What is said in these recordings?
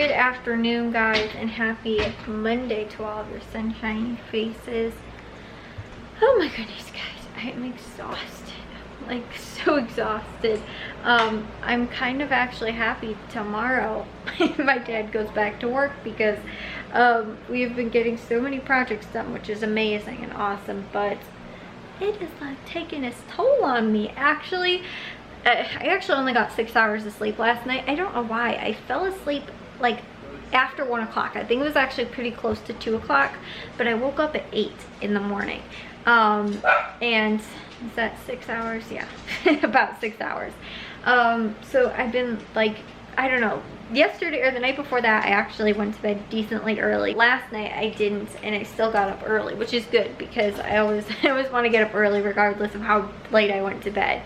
Good afternoon, guys, and happy Monday to all of your sunshiny faces. Oh my goodness, guys, I am exhausted. Like, so exhausted. I'm kind of actually happy tomorrow my dad goes back to work, because we have been getting so many projects done, which is amazing and awesome, but it is like taking its toll on me. Actually, I actually only got 6 hours of sleep last night. I don't know why. I fell asleep like after 1 o'clock. I think it was actually pretty close to 2 o'clock, but I woke up at 8 in the morning. And is that 6 hours? Yeah, about 6 hours. So I've been like, I don't know, yesterday or the night before that I actually went to bed decently early. Last night I didn't, and I still got up early, which is good, because I always want to get up early regardless of how late I went to bed.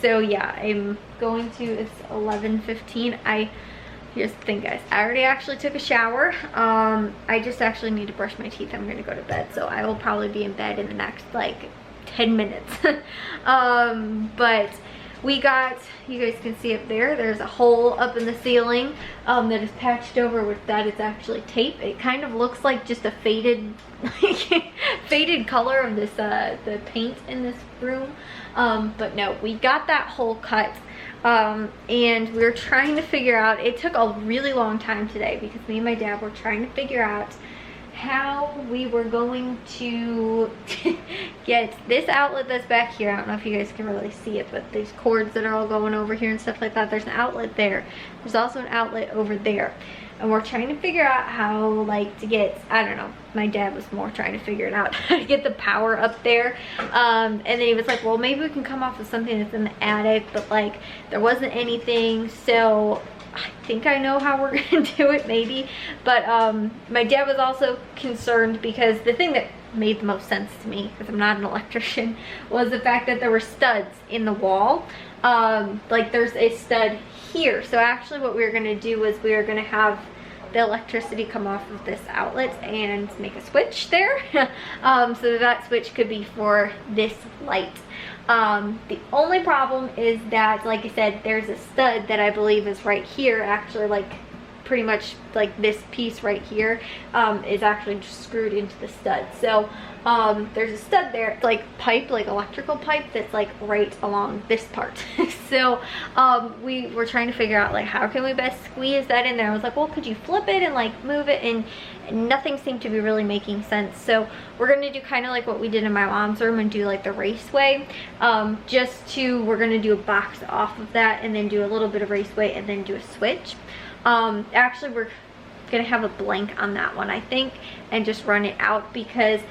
So yeah, I'm going to, it's 11:15. Here's the thing, guys, I already actually took a shower. I just actually need to brush my teeth. I'm gonna go to bed, so I will probably be in bed in the next like 10 minutes. But we got, you guys can see up there, there's a hole up in the ceiling that is patched over with that. It's actually tape. It kind of looks like just a faded faded color of this the paint in this room, but no, we got that hole cut. And we were trying to figure out, it took a really long time today, because me and my dad were trying to figure out how we were going to get this outlet that's back here. I don't know if you guys can really see it, but these cords that are all going over here and stuff like that, there's an outlet there. There's also an outlet over there. And we're trying to figure out how, like, to get, I don't know, my dad was more trying to figure it out, how to get the power up there. And then he was like, well, maybe we can come off with something that's in the attic, but like, there wasn't anything. So I think I know how we're gonna do it, maybe. But my dad was also concerned, because the thing that made the most sense to me, because I'm not an electrician, was the fact that there were studs in the wall. Like, there's a stud here. So actually what we were gonna do was we were gonna have the electricity come off of this outlet and make a switch there. So that switch could be for this light. The only problem is that, like I said, there's a stud that I believe is right here, actually, like pretty much like this piece right here is actually just screwed into the stud. So there's a stud there, it's like pipe, like electrical pipe, that's like right along this part. So we were trying to figure out, like, how can we best squeeze that in there. I was like, well, could you flip it and like move it, and nothing seemed to be really making sense. So we're gonna do kind of like what we did in my mom's room and do like the raceway. We're gonna do a box off of that, and then do a little bit of raceway, and then do a switch. Actually, we're gonna have a blank on that one, I think, and just run it out, because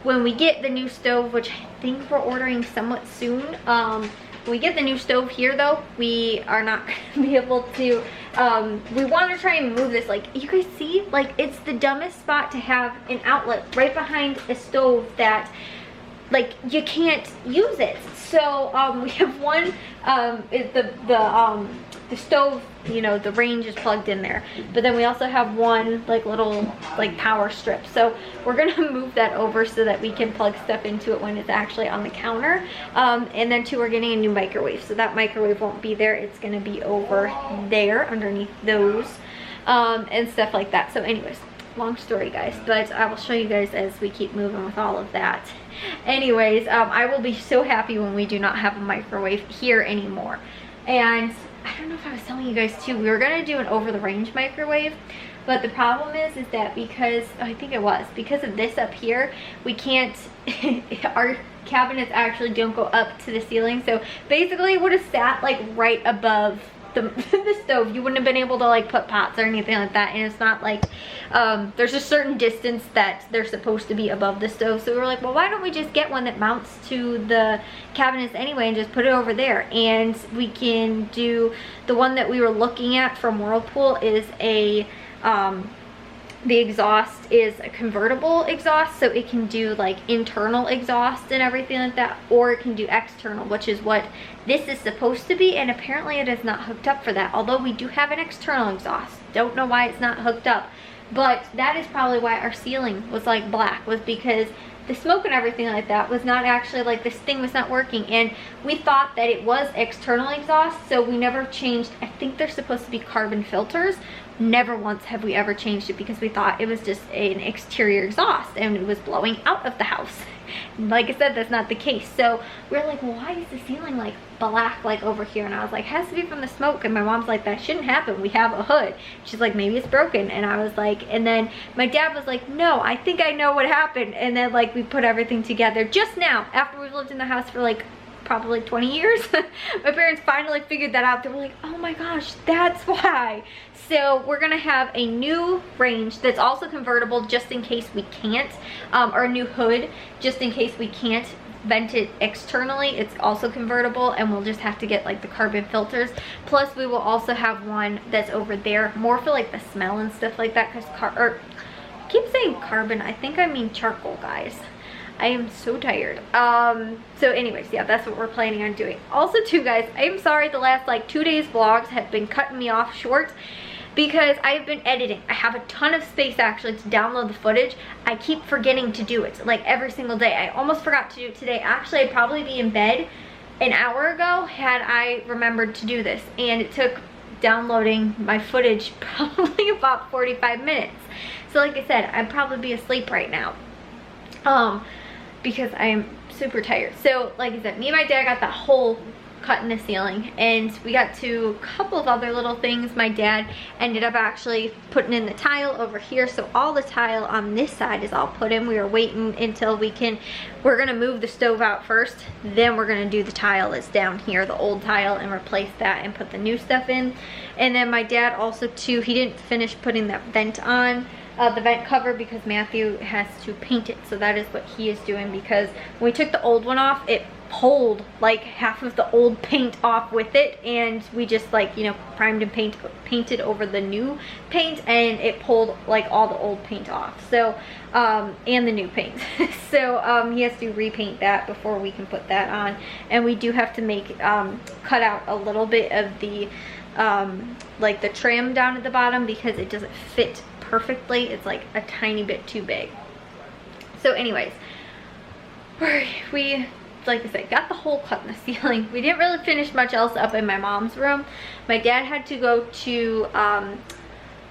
when we get the new stove, which I think we're ordering somewhat soon, when we get the new stove here though, we are not gonna be able to, we want to try and move this. Like, you guys see, like, it's the dumbest spot to have an outlet right behind a stove that, like, you can't use it. So we have one, the stove, you know, the range is plugged in there, but then we also have one like little like power strip. So we're gonna move that over so that we can plug stuff into it when it's actually on the counter. And then too, we're getting a new microwave, so that microwave won't be there. It's gonna be over there underneath those and stuff like that. So anyways, long story, guys, but I will show you guys as we keep moving with all of that. Anyways, I will be so happy when we do not have a microwave here anymore. And I don't know if I was telling you guys too, we were gonna do an over the range microwave, but the problem is that because, I think it was because of this up here, we can't, our cabinets actually don't go up to the ceiling. So basically it would have sat like right above the stove. You wouldn't have been able to like put pots or anything like that, and it's not like there's a certain distance that they're supposed to be above the stove. So we were like, well, why don't we just get one that mounts to the cabinets anyway and just put it over there, and we can do the one that we were looking at from Whirlpool is a the exhaust is a convertible exhaust, so it can do like internal exhaust and everything like that, or it can do external, which is what this is supposed to be, and apparently it is not hooked up for that, although we do have an external exhaust. Don't know why it's not hooked up, but that is probably why our ceiling was like black, was because the smoke and everything like that was not actually, like, this thing was not working, and we thought that it was external exhaust, so we never changed. I think they're supposed to be carbon filters. Never once have we ever changed it because we thought it was just an exterior exhaust and it was blowing out of the house. Like I said, that's not the case. So we're like, well, why is the ceiling like black like over here? And I was like, has to be from the smoke. And my mom's like, that shouldn't happen, we have a hood. She's like, maybe it's broken. And I was like, and then my dad was like, no, I think I know what happened. And then like we put everything together just now after we've lived in the house for like probably 20 years. My parents finally figured that out. They were like, oh my gosh, that's why. So we're gonna have a new range that's also convertible just in case we can't, or a new hood just in case we can't vent it externally. It's also convertible, and we'll just have to get like the carbon filters. Plus we will also have one that's over there more for like the smell and stuff like that, because I keep saying carbon, I think I mean charcoal, guys. I am so tired. So anyways, yeah, that's what we're planning on doing. Also too, guys, I am sorry the last like 2 days vlogs have been cutting me off short because I've been editing. I have a ton of space actually to download the footage. I keep forgetting to do it like every single day. I almost forgot to do it today. Actually, I'd probably be in bed an hour ago had I remembered to do this, and it took downloading my footage probably about 45 minutes. So like I said, I'd probably be asleep right now. Because I am super tired. So like I said, me and my dad got that hole cut in the ceiling, and we got to a couple of other little things. My dad ended up actually putting in the tile over here, so all the tile on this side is all put in. We were waiting until we're gonna move the stove out first, then we're gonna do the tile that's down here, the old tile, and replace that and put the new stuff in. And then my dad also too, he didn't finish putting that vent on, the vent cover, because Matthew has to paint it. So that is what he is doing, because when we took the old one off, it pulled like half of the old paint off with it, and we just like, you know, primed and painted over the new paint, and it pulled like all the old paint off. So and the new paint. So he has to repaint that before we can put that on. And we do have to make cut out a little bit of the like the trim down at the bottom, because it doesn't fit perfectly. It's like a tiny bit too big. So anyways, we, like I said, got the hole cut in the ceiling. We didn't really finish much else up in my mom's room. My dad had to go to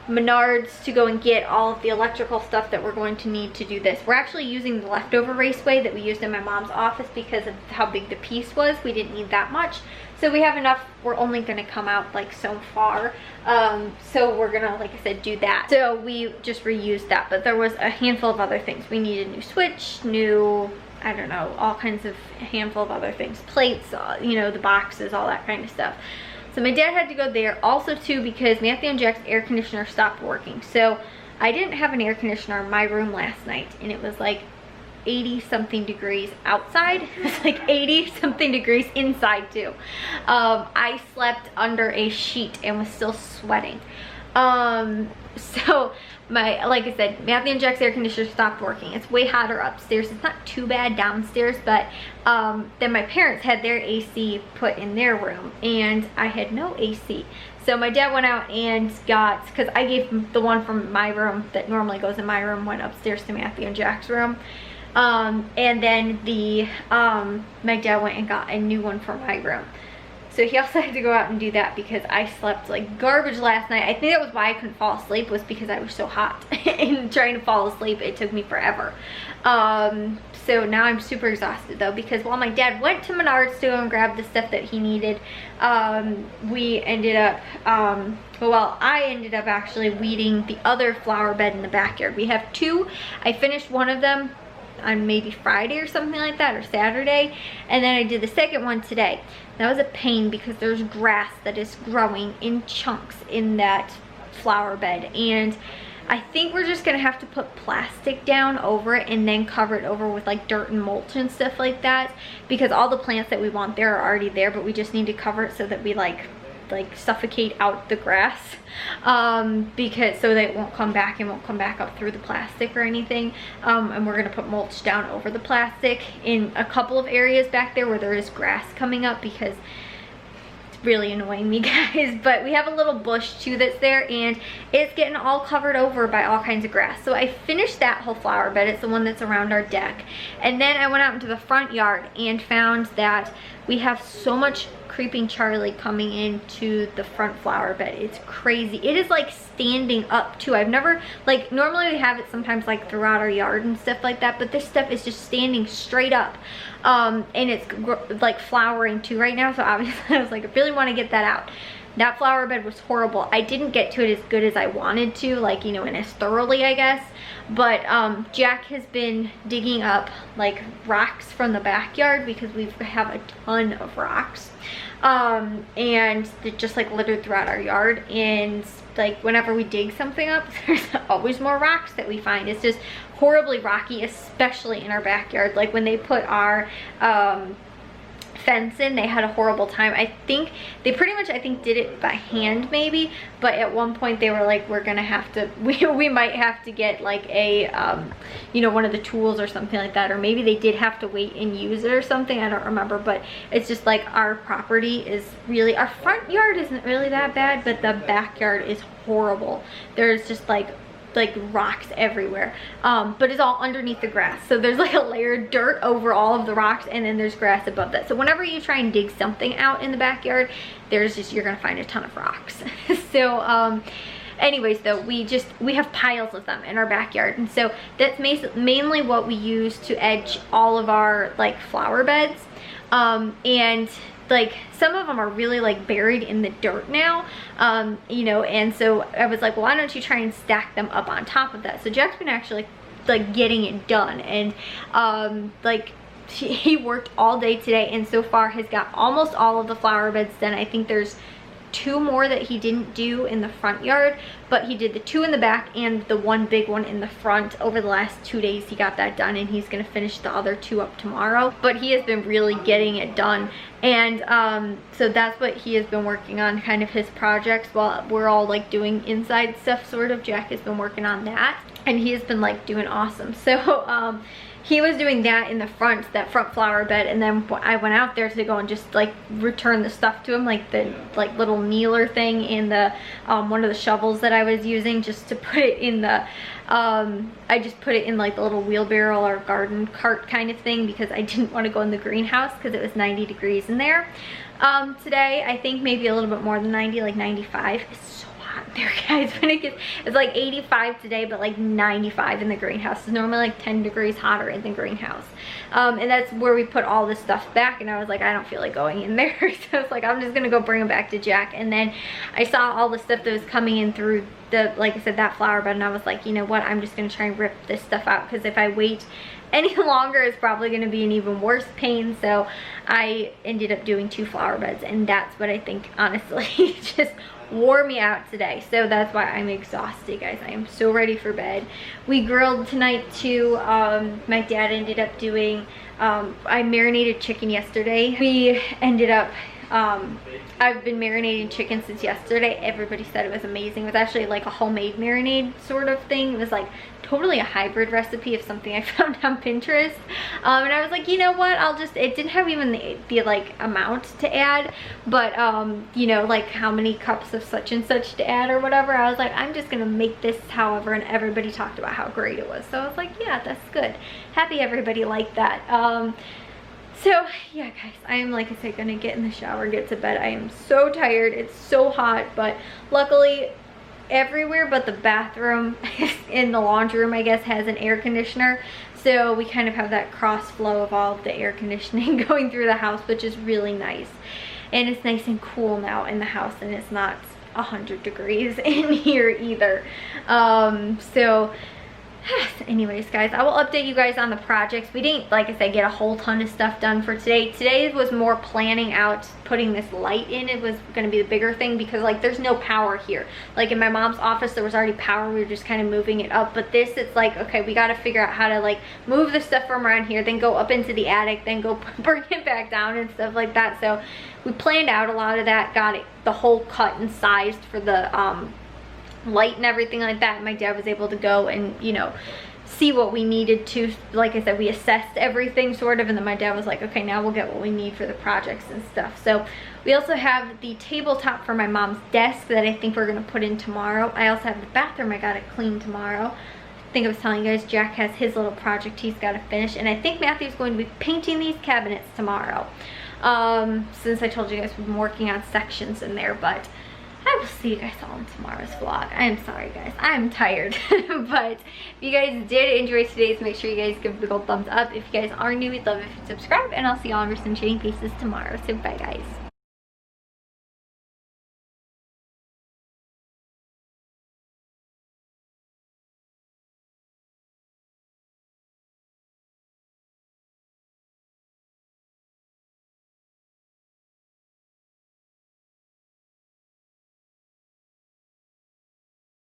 Menards to go and get all of the electrical stuff that we're going to need to do this. We're actually using the leftover raceway that we used in my mom's office because of how big the piece was. We didn't need that much. So we have enough. We're only going to come out like so far. So we're going to, like I said, do that. So we just reused that. But there was a handful of other things. We needed a new switch, new, I don't know, all kinds of handful of other things. Plates, you know, the boxes, all that kind of stuff. So my dad had to go there also too, because Matthew and Jack's air conditioner stopped working. So I didn't have an air conditioner in my room last night, and it was like 80 something degrees outside. It's like 80 something degrees inside too. I slept under a sheet and was still sweating. So like I said, Matthew and Jack's air conditioner stopped working. It's way hotter upstairs. It's not too bad downstairs, but then my parents had their AC put in their room, and I had no AC. So my dad went out and got, because I gave the one from my room that normally goes in my room, went upstairs to Matthew and Jack's room. And then my dad went and got a new one for my room. So he also had to go out and do that, because I slept like garbage last night. I think that was why I couldn't fall asleep, was because I was so hot. And trying to fall asleep, it took me forever. So now I'm super exhausted though, because while my dad went to Menards to go and grab the stuff that he needed, we ended up, well, I ended up actually weeding the other flower bed in the backyard. We have two. I finished one of them on maybe Friday or something like that, or Saturday, and then I did the second one today. That was a pain, because there's grass that is growing in chunks in that flower bed, and I think we're just gonna have to put plastic down over it and then cover it over with like dirt and mulch and stuff like that, because all the plants that we want there are already there, but we just need to cover it so that we like suffocate out the grass, because so that it won't come back and won't come back up through the plastic or anything. And we're gonna put mulch down over the plastic in a couple of areas back there where there is grass coming up, because It's really annoying me, guys. But we have a little bush too that's there, and it's getting all covered over by all kinds of grass. So I finished that whole flower bed. It's the one that's around our deck. And then I went out into the front yard and found that we have so much creeping Charlie coming into the front flower bed. It's crazy. It is like standing up too. I've never, like, normally we have it sometimes like throughout our yard and stuff like that, but this stuff is just standing straight up. And it's like flowering too right now, so obviously I was like, I really want to get that out. That flower bed was horrible. I didn't get to it as good as I wanted to, like, you know, and as thoroughly, I guess. But Jack has been digging up like rocks from the backyard because we have a ton of rocks. And they're just like littered throughout our yard. And like whenever we dig something up, there's always more rocks that we find. It's just horribly rocky, especially in our backyard. Like when they put our fence in, they had a horrible time. I think they pretty much, I think, did it by hand maybe, but at one point they were like, we're gonna have to, we might have to get like a you know, one of the tools or something like that, or maybe they did have to wait and use it or something, I don't remember. But it's just like our property is really, our front yard isn't really that bad, but the backyard is horrible. There's just like rocks everywhere, but it's all underneath the grass, so there's like a layer of dirt over all of the rocks, and then there's grass above that. So whenever you try and dig something out in the backyard, there's just, you're gonna find a ton of rocks. So anyways though, we have piles of them in our backyard, and so that's mainly what we use to edge all of our like flower beds. And like some of them are really like buried in the dirt now, you know, and so I was like, well, why don't you try and stack them up on top of that? So Jack's been actually like getting it done, and like he worked all day today, and so far has got almost all of the flower beds done. I think there's 2 more that he didn't do in the front yard, but he did the 2 in the back and the 1 big one in the front. Over the last 2 days he got that done, and he's gonna finish the other 2 up tomorrow. But he has been really getting it done, and so that's what he has been working on, kind of his projects, while we're all like doing inside stuff sort of. Jack has been working on that, and he has been like doing awesome. So he was doing that in the front, that front flower bed, and then I went out there to go and just like return the stuff to him, like the like little kneeler thing and the one of the shovels that I was using, just to put it in the I just put it in like the little wheelbarrow or garden cart kind of thing, because I didn't want to go in the greenhouse because it was 90 degrees in there. Today I think maybe a little bit more than 90, like 95. It's so hot there, guys. When it gets, it's like 85 today, but like 95 in the greenhouse. It's normally like 10 degrees hotter in the greenhouse. And that's where we put all this stuff back, and I was like, I don't feel like going in there. So it's like, I'm just gonna go bring them back to Jack. And then I saw all the stuff that was coming in through the, like I said, that flower bed, and I was like, you know what, I'm just gonna try and rip this stuff out, because if I wait any longer, it's probably gonna be an even worse pain. So I ended up doing 2 flower beds, and that's what I think honestly just wore me out today. So that's why I'm exhausted, guys. I am so ready for bed. We grilled tonight too. My dad ended up doing, I marinated chicken yesterday. We ended up, I've been marinating chicken since yesterday. Everybody said it was amazing. It was actually like a homemade marinade sort of thing. It was like totally a hybrid recipe of something I found on Pinterest. And I was like, you know what, I'll just, it didn't have even the like amount to add, but you know, like how many cups of such and such to add or whatever. I was like, I'm just gonna make this however, and everybody talked about how great it was. So I was like, yeah, that's good. Happy everybody liked that. So yeah, guys, I am, like I said, gonna get in the shower, get to bed. I am so tired. It's so hot, but luckily everywhere but the bathroom in the laundry room, I guess, has an air conditioner. So we kind of have that cross flow of all of the air conditioning going through the house, which is really nice. And it's nice and cool now in the house, and it's not 100 degrees in here either. So anyways, guys, I will update you guys on the projects. We didn't, like I said, get a whole ton of stuff done for today. Today was more planning out putting this light in. It was going to be the bigger thing, because like there's no power here. Like in my mom's office there was already power, we were just kind of moving it up. But this, it's like, okay, we got to figure out how to like move the stuff from around here, then go up into the attic, then go bring it back down and stuff like that. So we planned out a lot of that, got it the whole cut and sized for the light and everything like that. My dad was able to go and, you know, see what we needed to. Like I said, we assessed everything sort of, and then my dad was like, okay, now we'll get what we need for the projects and stuff. So we also have the tabletop for my mom's desk that I think we're gonna put in tomorrow. I also have the bathroom I gotta clean tomorrow. I think I was telling you guys, Jack has his little project he's got to finish, and I think Matthew's going to be painting these cabinets tomorrow. Since I told you guys we've been working on sections in there, but I will see you guys all in tomorrow's vlog. I'm sorry guys, I'm tired. But if you guys did enjoy today's, make sure you guys give it a big old thumbs up. If you guys are new, we'd love if you subscribe, and I'll see you all in Sunshiny Faces tomorrow. So bye guys.